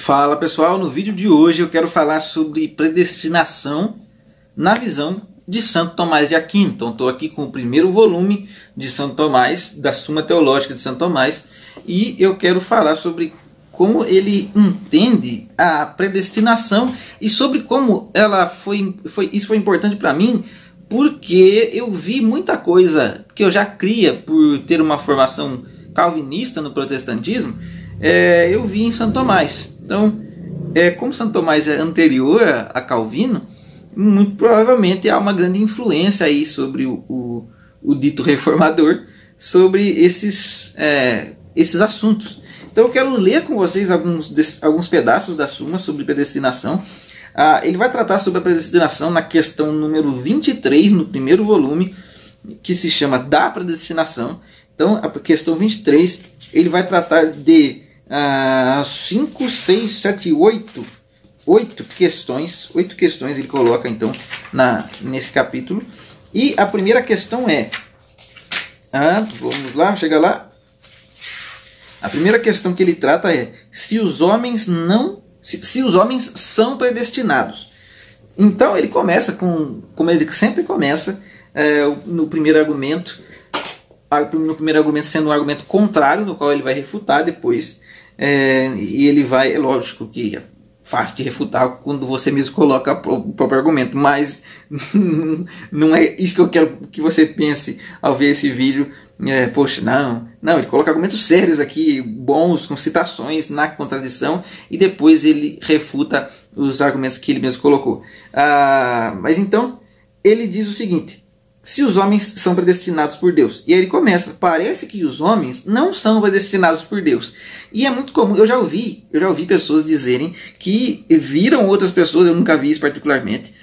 Fala pessoal, no vídeo de hoje eu quero falar sobre predestinação na visão de Santo Tomás de Aquino. Então estou aqui com o primeiro volume de Santo Tomás, da Suma Teológica de Santo Tomás, e eu quero falar sobre como ele entende a predestinação e sobre como ela isso foi importante para mim, porque eu vi muita coisa que eu já cria por ter uma formação calvinista no protestantismo, eu vi em Santo Tomás. Então, como Santo Tomás é anterior a Calvino, muito provavelmente há uma grande influência aí sobre o dito reformador, sobre esses assuntos. Então eu quero ler com vocês alguns pedaços da Suma sobre predestinação. Ele vai tratar sobre a predestinação na questão número 23, no primeiro volume, que se chama Da Predestinação. Então, a questão 23, ele vai tratar de 5, 6, 7, 8 questões. 8 questões ele coloca, então, nesse capítulo. E a primeira questão vamos lá, chega lá. A primeira questão que ele trata é se os homens são predestinados. Então ele começa como ele sempre começa, no primeiro argumento sendo um argumento contrário, no qual ele vai refutar depois, e ele vai, é lógico que é fácil de refutar quando você mesmo coloca o próprio argumento, mas não é isso que eu quero que você pense ao ver esse vídeo. Poxa, não, ele coloca argumentos sérios aqui, bons, com citações na contradição, e depois ele refuta os argumentos que ele mesmo colocou. Mas então, ele diz o seguinte: se os homens são predestinados por Deus. E aí ele começa: parece que os homens não são predestinados por Deus. E é muito comum, eu já ouvi pessoas dizerem que viram outras pessoas, eu nunca vi isso particularmente,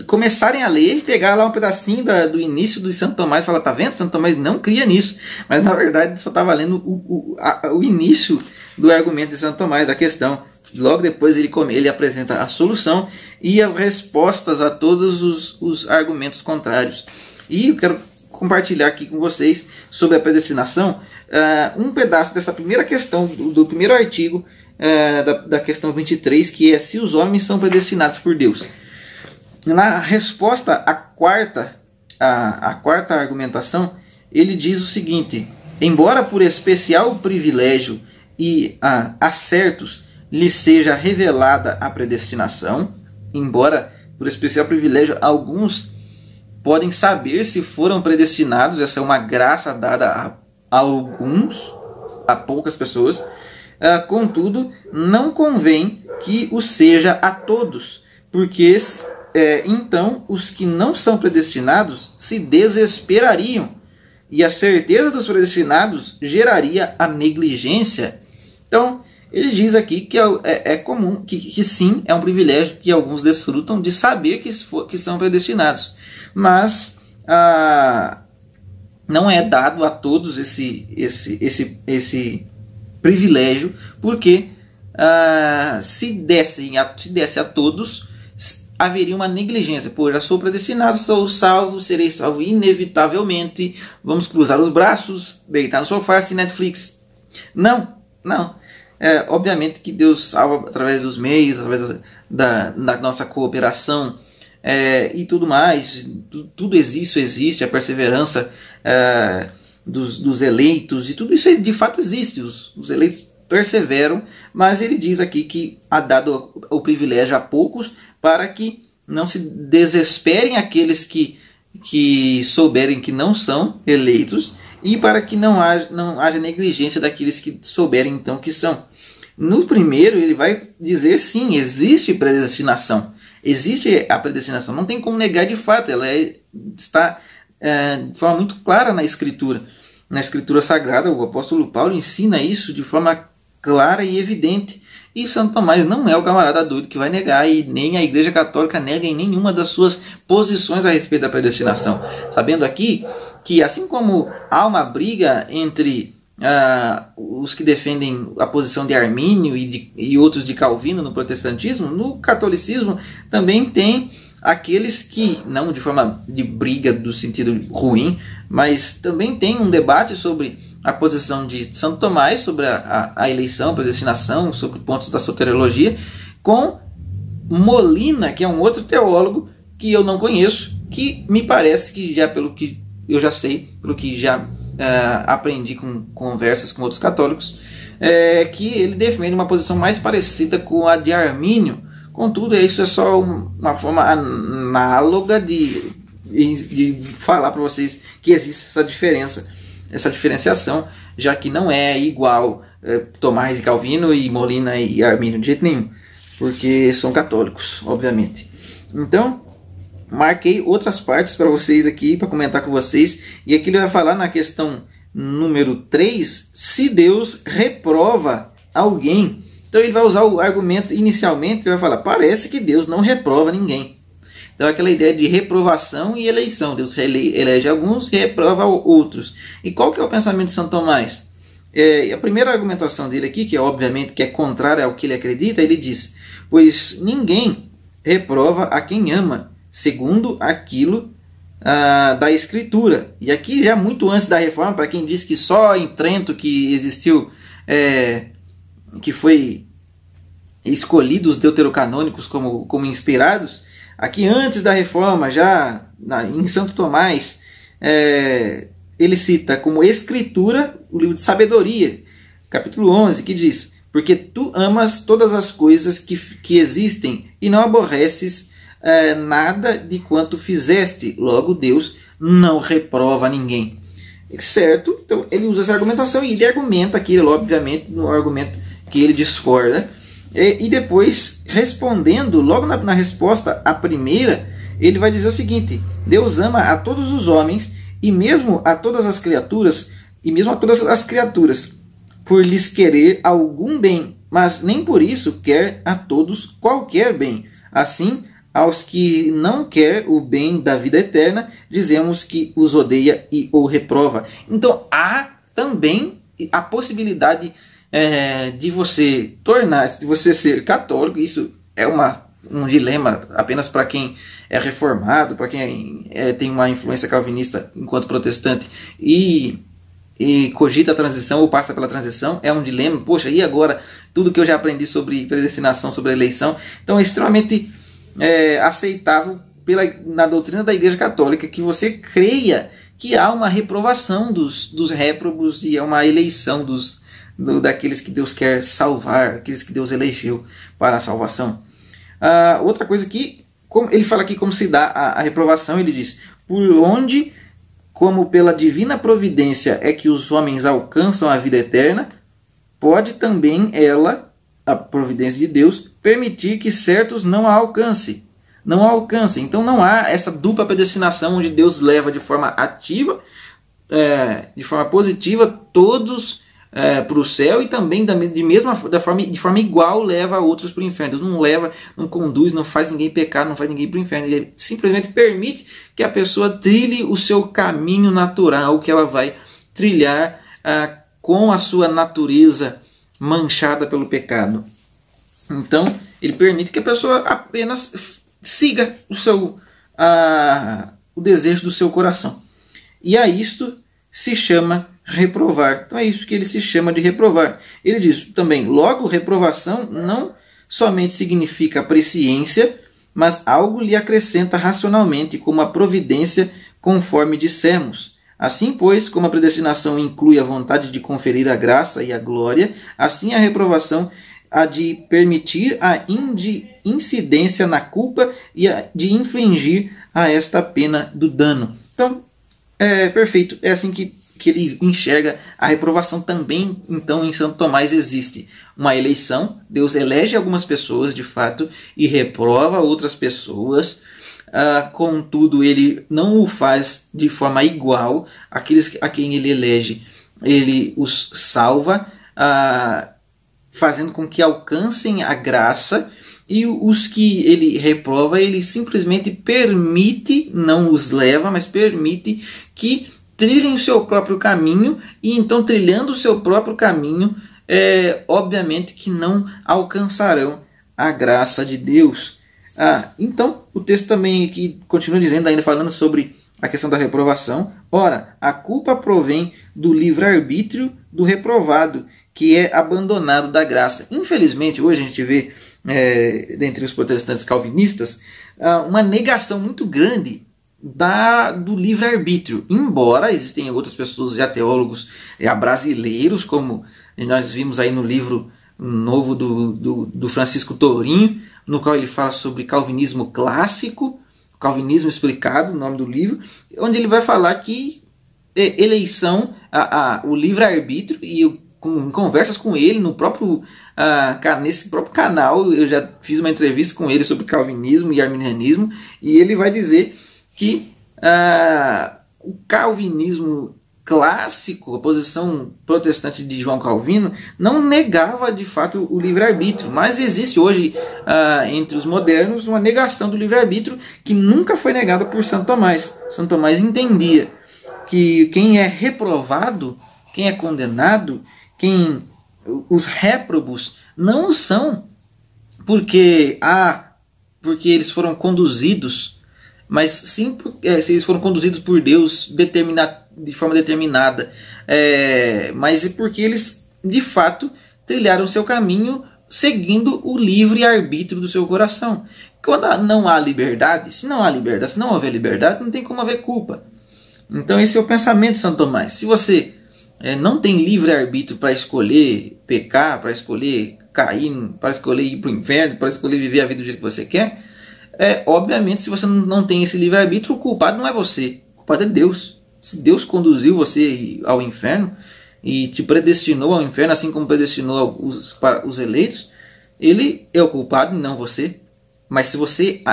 começarem a ler e pegar lá um pedacinho do início do Santo Tomás e falar: tá vendo? Santo Tomás não cria nisso. Mas na verdade só estava lendo o início do argumento de Santo Tomás, da questão. Logo depois ele apresenta a solução e as respostas a todos os argumentos contrários. E eu quero compartilhar aqui com vocês sobre a predestinação um pedaço dessa primeira questão, do primeiro artigo da questão 23, que é se os homens são predestinados por Deus. Na resposta à quarta argumentação, ele diz o seguinte: embora por especial privilégio e acertos lhe seja revelada a predestinação, embora por especial privilégio alguns podem saber se foram predestinados, essa é uma graça dada a alguns, a poucas pessoas, contudo, não convém que o seja a todos, porque então os que não são predestinados se desesperariam, e a certeza dos predestinados geraria a negligência. Então, ele diz aqui que é comum, que sim, é um privilégio que alguns desfrutam de saber que são predestinados. Mas não é dado a todos esse privilégio, porque se desse a todos, haveria uma negligência. Pô, já sou predestinado, sou salvo, serei salvo inevitavelmente, vamos cruzar os braços, deitar no sofá, assistir Netflix. Não. Obviamente que Deus salva através dos meios, através da nossa cooperação e tudo mais. Tudo existe, a perseverança dos eleitos, e tudo isso de fato existe. Os eleitos perseveram, mas ele diz aqui que há dado o privilégio a poucos, para que não se desesperem aqueles que souberem que não são eleitos, e para que não haja negligência daqueles que souberem então que são. No primeiro ele vai dizer sim, existe predestinação. Existe a predestinação, não tem como negar de fato, ela está de forma muito clara na Escritura. Na Escritura Sagrada, o apóstolo Paulo ensina isso de forma clara e evidente. E Santo Tomás não é o camarada doido que vai negar, e nem a Igreja Católica nega em nenhuma das suas posições a respeito da predestinação. Sabendo aqui que, assim como há uma briga entre os que defendem a posição de Armínio e outros de Calvino no protestantismo, no catolicismo também tem aqueles que, não de forma de briga do sentido ruim, mas também tem um debate sobre a posição de Santo Tomás sobre a eleição, predestinação, sobre pontos da soteriologia, com Molina, que é um outro teólogo que eu não conheço, que me parece que já pelo que eu já sei, pelo que já aprendi com conversas com outros católicos, que ele defende uma posição mais parecida com a de Armínio. Contudo, isso é só uma forma análoga de falar para vocês que existe essa diferença, essa diferenciação, já que não é igual Tomás e Calvino e Molina e Armínio de jeito nenhum, porque são católicos, obviamente. Então, marquei outras partes para vocês aqui, para comentar com vocês, e aqui ele vai falar na questão número 3, se Deus reprova alguém. Então ele vai usar o argumento inicialmente, ele vai falar, parece que Deus não reprova ninguém. Então aquela ideia de reprovação e eleição, Deus elege alguns e reprova outros. E qual que é o pensamento de Santo Tomás? A primeira argumentação dele aqui, que obviamente que é contrária ao que ele acredita, ele diz, pois ninguém reprova a quem ama, segundo aquilo da Escritura. E aqui já muito antes da Reforma, para quem diz que só em Trento que existiu, que foi escolhido os deuterocanônicos como inspirados, aqui antes da Reforma, já em Santo Tomás, ele cita como Escritura o livro de Sabedoria, capítulo 11, que diz, porque tu amas todas as coisas que existem e não aborreces nada de quanto fizeste, logo Deus não reprova ninguém. Certo? Então ele usa essa argumentação e ele argumenta aqui, obviamente, no argumento que ele discorda. E depois, respondendo, logo na resposta à primeira, ele vai dizer o seguinte, Deus ama a todos os homens e mesmo a todas as criaturas, por lhes querer algum bem, mas nem por isso quer a todos qualquer bem. Assim, aos que não quer o bem da vida eterna, dizemos que os odeia e o reprova. Então há também a possibilidade de você ser católico. Isso é um dilema apenas para quem é reformado, para quem tem uma influência calvinista enquanto protestante e cogita a transição ou passa pela transição. É um dilema. Poxa, e agora? Tudo que eu já aprendi sobre predestinação, sobre a eleição. Então é extremamente aceitável na doutrina da Igreja Católica que você creia que há uma reprovação dos réprobos e é uma eleição daqueles que Deus quer salvar, aqueles que Deus elegeu para a salvação. Outra coisa que ele fala aqui como se dá a reprovação, ele diz, por onde, como pela divina providência é que os homens alcançam a vida eterna, pode também a providência de Deus, permitir que certos não a alcancem. Então não há essa dupla predestinação onde Deus leva de forma ativa, de forma positiva, todos para o céu e também de forma igual leva outros para o inferno. Deus não leva, não conduz, não faz ninguém pecar, não faz ninguém para o inferno. Ele simplesmente permite que a pessoa trilhe o seu caminho natural, que ela vai trilhar com a sua natureza manchada pelo pecado. Então, ele permite que a pessoa apenas siga o desejo do seu coração. E a isto se chama reprovar. Então é isso que ele se chama de reprovar. Ele diz também, logo, reprovação não somente significa presciência, mas algo lhe acrescenta racionalmente, como a providência, conforme dissemos. Assim, pois, como a predestinação inclui a vontade de conferir a graça e a glória, assim a reprovação há de permitir a incidência na culpa e a de infligir a esta pena do dano. Então, perfeito. É assim que ele enxerga a reprovação também. Então, em Santo Tomás existe uma eleição. Deus elege algumas pessoas, de fato, e reprova outras pessoas. Contudo, ele não o faz de forma igual. Aqueles a quem ele elege, ele os salva, fazendo com que alcancem a graça, e os que ele reprova, ele simplesmente permite, não os leva, mas permite que trilhem o seu próprio caminho, e então, trilhando o seu próprio caminho, obviamente que não alcançarão a graça de Deus. Então, o texto também aqui continua dizendo, ainda falando sobre a questão da reprovação. Ora, a culpa provém do livre-arbítrio do reprovado, que é abandonado da graça. Infelizmente, hoje a gente vê, dentre os protestantes calvinistas, uma negação muito grande do livre-arbítrio. Embora existem outras pessoas, já teólogos brasileiros, como nós vimos aí no livro novo do Francisco Tourinho, no qual ele fala sobre calvinismo clássico, Calvinismo Explicado, o nome do livro, onde ele vai falar que eleição, o livre-arbítrio, e eu, em conversas com ele, nesse próprio canal, eu já fiz uma entrevista com ele sobre calvinismo e arminianismo, e ele vai dizer que o calvinismo clássico, a posição protestante de João Calvino, não negava de fato o livre-arbítrio, mas existe hoje entre os modernos uma negação do livre-arbítrio que nunca foi negada por Santo Tomás. Santo Tomás entendia que quem é reprovado, quem é condenado, os réprobos não são porque eles foram conduzidos, mas sim se eles foram conduzidos por Deus de forma determinada, mas é porque eles de fato trilharam seu caminho seguindo o livre arbítrio do seu coração. Quando não há liberdade, se não houver liberdade, não tem como haver culpa. Então esse é o pensamento de Santo Tomás. Se você não tem livre arbítrio para escolher pecar, para escolher cair, para escolher ir para o inferno, para escolher viver a vida do jeito que você quer, obviamente, se você não tem esse livre-arbítrio, o culpado não é você, o culpado é Deus. Se Deus conduziu você ao inferno e te predestinou ao inferno, assim como predestinou os eleitos, ele é o culpado e não você. Mas se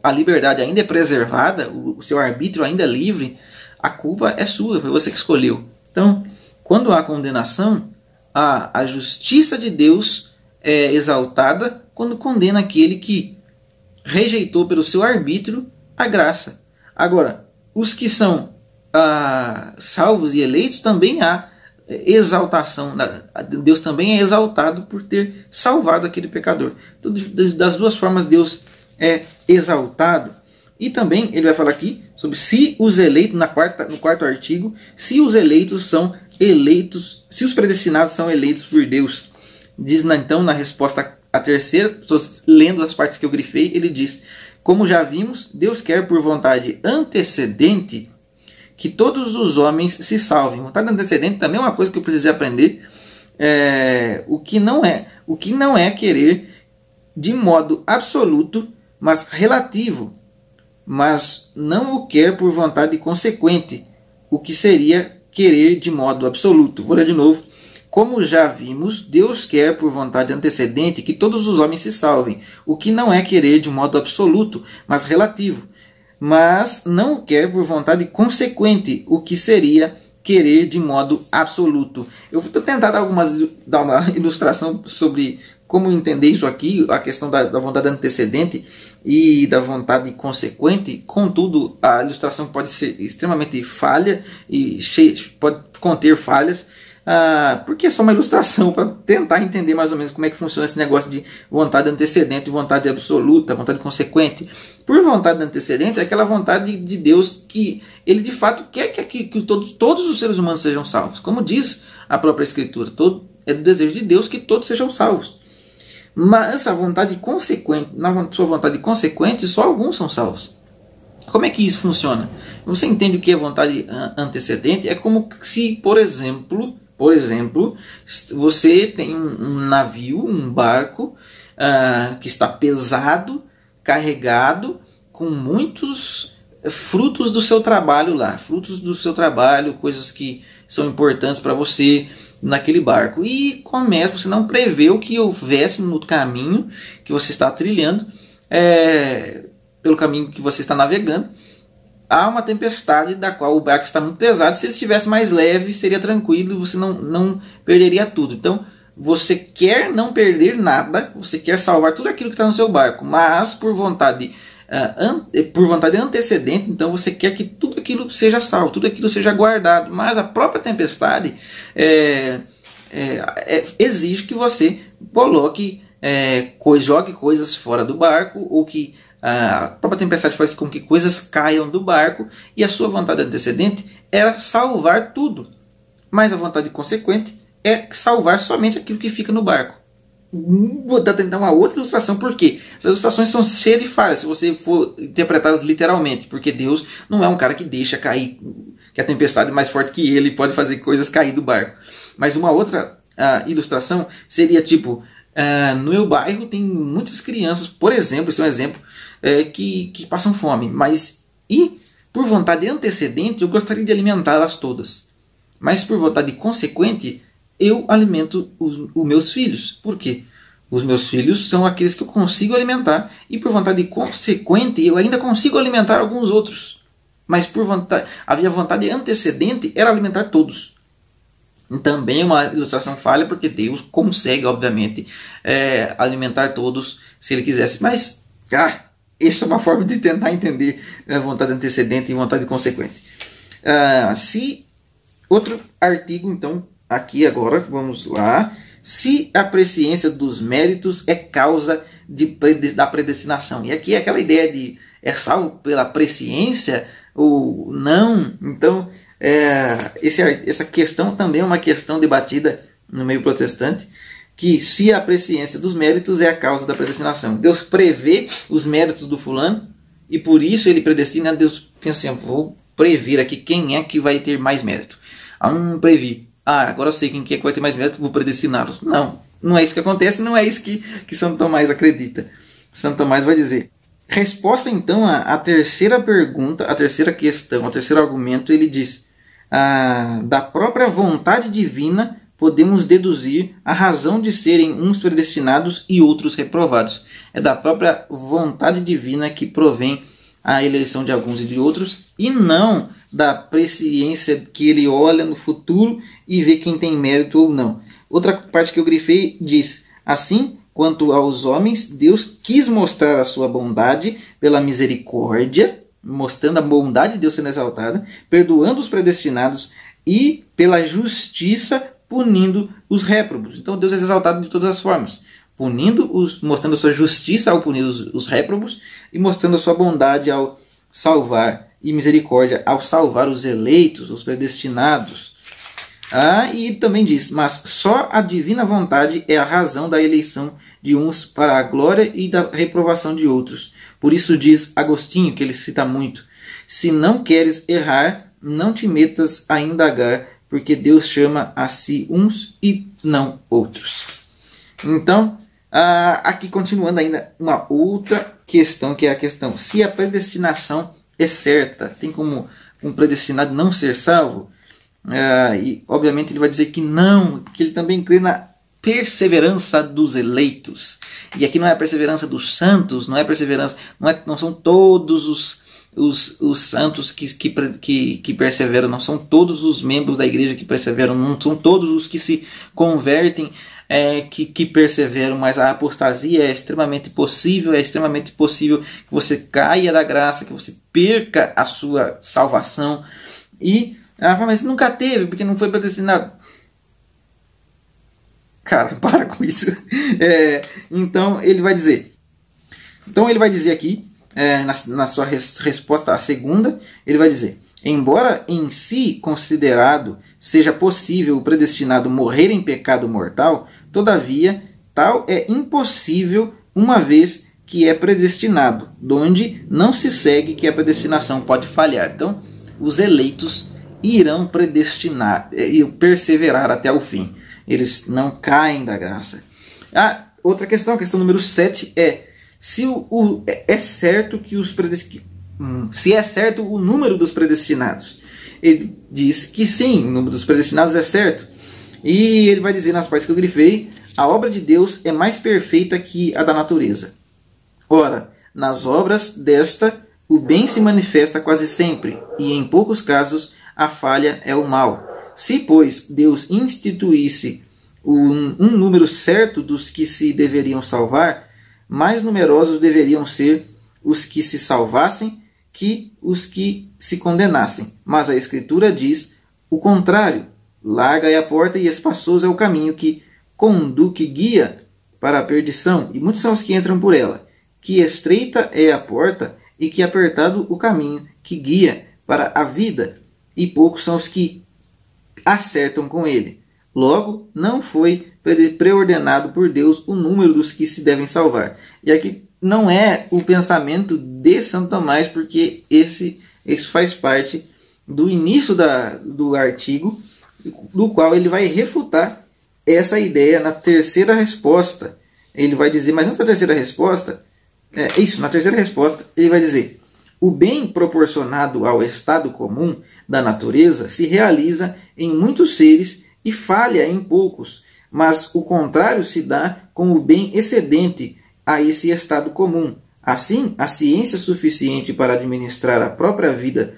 a liberdade ainda é preservada, o seu arbítrio ainda é livre, a culpa é sua, foi você que escolheu. Então, quando há condenação, a justiça de Deus é exaltada quando condena aquele que rejeitou pelo seu arbítrio a graça. Agora, os que são salvos e eleitos, também há exaltação. Deus também é exaltado por ter salvado aquele pecador. Então, das duas formas, Deus é exaltado. E também ele vai falar aqui sobre se os eleitos, no quarto artigo, se os eleitos são eleitos, se os predestinados são eleitos por Deus. Diz então na resposta a terceira, estou lendo as partes que eu grifei, ele diz: como já vimos, Deus quer por vontade antecedente que todos os homens se salvem. Vontade antecedente também é uma coisa que eu precisei aprender. O que não é querer de modo absoluto, mas relativo, mas não o quer por vontade consequente, o que seria querer de modo absoluto. Vou ler de novo. Como já vimos, Deus quer por vontade antecedente que todos os homens se salvem, o que não é querer de modo absoluto, mas relativo, mas não o quer por vontade consequente, o que seria querer de modo absoluto. Eu vou tentar dar uma ilustração sobre como entender isso aqui, a questão da vontade antecedente e da vontade consequente. Contudo, a ilustração pode ser extremamente falha e pode conter falhas, porque é só uma ilustração para tentar entender mais ou menos como é que funciona esse negócio de vontade antecedente e vontade absoluta, vontade consequente. Por vontade antecedente é aquela vontade de Deus que ele de fato quer que todos os seres humanos sejam salvos. Como diz a própria Escritura, é do desejo de Deus que todos sejam salvos. Mas a vontade consequente, na sua vontade consequente, só alguns são salvos. Como é que isso funciona? Você entende o que é vontade antecedente? É como se, por exemplo, você tem um navio, um barco que está pesado, carregado com muitos frutos do seu trabalho lá, coisas que são importantes para você naquele barco. E você não prevê o que houvesse no caminho que você está trilhando, pelo caminho que você está navegando. Há uma tempestade da qual o barco está muito pesado. Se ele estivesse mais leve, seria tranquilo, você não perderia tudo. Então, você quer não perder nada, você quer salvar tudo aquilo que está no seu barco, mas por vontade antecedente, então você quer que tudo aquilo seja salvo, tudo aquilo seja guardado. Mas a própria tempestade exige que você jogue coisas fora do barco, ou que A própria tempestade faz com que coisas caiam do barco, e a sua vontade antecedente era salvar tudo. Mas a vontade consequente é salvar somente aquilo que fica no barco. Vou dar então uma outra ilustração, porque essas ilustrações são cheias de falhas se você for interpretá-las literalmente, porque Deus não é um cara que deixa cair, que a tempestade é mais forte que ele pode fazer coisas cair do barco. Mas uma outra ilustração seria tipo, no meu bairro tem muitas crianças, por exemplo, esse é um exemplo, que passam fome, e por vontade antecedente eu gostaria de alimentá-las todas, mas por vontade consequente eu alimento os meus filhos. Por quê? Os meus filhos são aqueles que eu consigo alimentar, e por vontade consequente eu ainda consigo alimentar alguns outros. Mas por vontade, a minha vontade antecedente era alimentar todos. Também é uma ilustração falha, porque Deus consegue, obviamente, alimentar todos se Ele quisesse. Mas essa é uma forma de tentar entender a vontade antecedente e vontade consequente. Outro artigo, então, aqui agora, vamos lá. Se a presciência dos méritos é causa da predestinação. E aqui é aquela ideia de salvo pela presciência ou não. Então, essa questão também é uma questão debatida no meio protestante, que se a presciência dos méritos é a causa da predestinação. Deus prevê os méritos do fulano, e por isso ele predestina. Deus pensa assim, vou prever aqui quem é que vai ter mais mérito. Previ. Agora eu sei quem é que vai ter mais mérito, vou predestiná-los. Não é isso que acontece, não é isso que Santo Tomás acredita. Santo Tomás vai dizer. Resposta então à terceira pergunta, a terceira questão, o terceiro argumento, ele diz: da própria vontade divina podemos deduzir a razão de serem uns predestinados e outros reprovados. É da própria vontade divina que provém a eleição de alguns e de outros, e não da presciência que ele olha no futuro e vê quem tem mérito ou não. Outra parte que eu grifei diz: assim, quanto aos homens, Deus quis mostrar a sua bondade pela misericórdia, mostrando a bondade de Deus sendo exaltada, perdoando os predestinados, e pela justiça, punindo os réprobos. Então Deus é exaltado de todas as formas, mostrando a sua justiça ao punir os réprobos, e mostrando a sua bondade ao salvar, e misericórdia ao salvar os eleitos, os predestinados. E também diz: mas só a divina vontade é a razão da eleição de uns para a glória e da reprovação de outros. Por isso diz Agostinho, que ele cita muito: se não queres errar, não te metas a indagar, porque Deus chama a si uns e não outros. Então, aqui continuando ainda uma outra questão, que é a questão: se a predestinação é certa, tem como um predestinado não ser salvo? E obviamente ele vai dizer que não, que ele também crê na perseverança dos eleitos. E aqui não é a perseverança dos santos, não é perseverança, não são todos os santos que perseveram, não são todos os membros da igreja que perseveram, não são todos os que se convertem que perseveram, mas a apostasia é extremamente possível que você caia da graça, que você perca a sua salvação. E mas nunca teve, porque não foi predestinado. Cara, para com isso. Então ele vai dizer aqui, na sua resposta à segunda, ele vai dizer: embora em si considerado seja possível o predestinado morrer em pecado mortal, todavia tal é impossível, uma vez que é predestinado, donde não se segue que a predestinação pode falhar. Então, os eleitos irão predestinar e perseverar até o fim. Eles não caem da graça. Outra questão, a questão número 7, é: se é certo que se é certo o número dos predestinados. Ele diz que sim, o número dos predestinados é certo. E ele vai dizer nas partes que eu grifei: a obra de Deus é mais perfeita que a da natureza. Ora, nas obras desta, o bem se manifesta quase sempre, e em poucos casos a falha é o mal. Se, pois, Deus instituísse um número certo dos que se deveriam salvar, mais numerosos deveriam ser os que se salvassem que os que se condenassem. Mas a Escritura diz o contrário: larga é a porta e espaçoso é o caminho que guia para a perdição, e muitos são os que entram por ela. que estreita é a porta e que apertado o caminho que guia para a vida, e poucos são os que acertam com ele. Logo, não foi preordenado por Deus o número dos que se devem salvar. E aqui não é o pensamento de Santo Tomás, porque isso faz parte do início do artigo, do qual ele vai refutar essa ideia na terceira resposta. Ele vai dizer, mas na terceira resposta, na terceira resposta, ele vai dizer: o bem proporcionado ao estado comum da natureza se realiza em muitos seres e falha em poucos, mas o contrário se dá com o bem excedente a esse estado comum. Assim, a ciência suficiente para administrar a própria vida,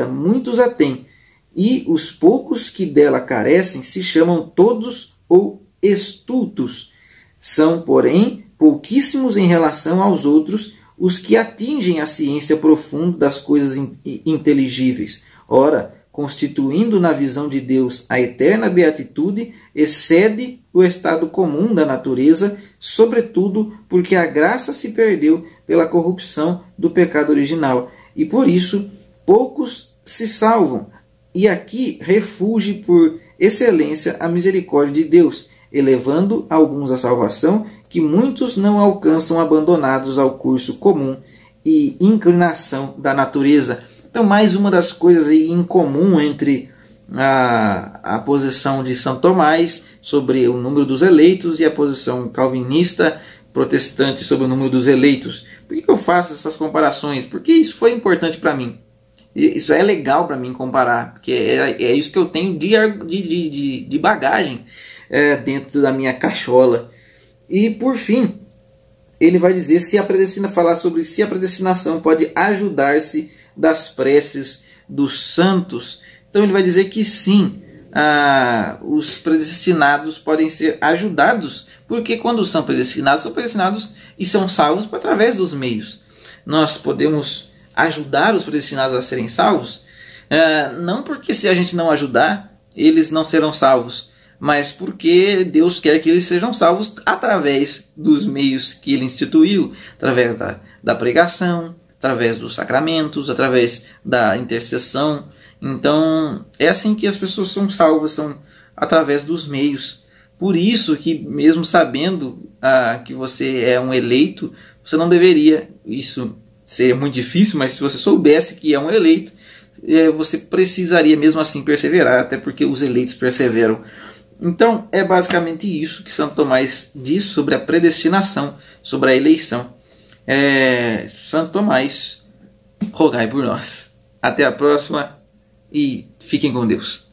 muitos a têm, e os poucos que dela carecem se chamam todos ou estultos. São, porém, pouquíssimos em relação aos outros os que atingem a ciência profunda das coisas inteligíveis. Ora, constituindo na visão de Deus a eterna beatitude, excede o estado comum da natureza, sobretudo porque a graça se perdeu pela corrupção do pecado original, e por isso poucos se salvam. E aqui refugie por excelência a misericórdia de Deus, elevando alguns à salvação, que muitos não alcançam, abandonados ao curso comum e inclinação da natureza. Então, mais uma das coisas aí em comum entre a posição de Santo Tomás sobre o número dos eleitos e a posição calvinista protestante sobre o número dos eleitos. Por que eu faço essas comparações? Porque isso foi importante para mim. Isso é legal para mim comparar, porque é isso que eu tenho de bagagem dentro da minha cachola. E por fim, ele vai dizer falar sobre se a predestinação pode ajudar-se das preces dos santos. Então ele vai dizer que sim, os predestinados podem ser ajudados, porque quando são predestinados e são salvos através dos meios. Nós podemos ajudar os predestinados a serem salvos, não porque se a gente não ajudar, eles não serão salvos, mas porque Deus quer que eles sejam salvos através dos meios que Ele instituiu, através da pregação, através dos sacramentos, através da intercessão. Então, é assim que as pessoas são salvas, são através dos meios. Por isso que, mesmo sabendo que você é um eleito, você não deveria, isso seria muito difícil, mas se você soubesse que é um eleito, você precisaria mesmo assim perseverar, até porque os eleitos perseveram. Então, é basicamente isso que Santo Tomás diz sobre a predestinação, sobre a eleição. Santo Tomás, rogai por nós. Até a próxima e fiquem com Deus.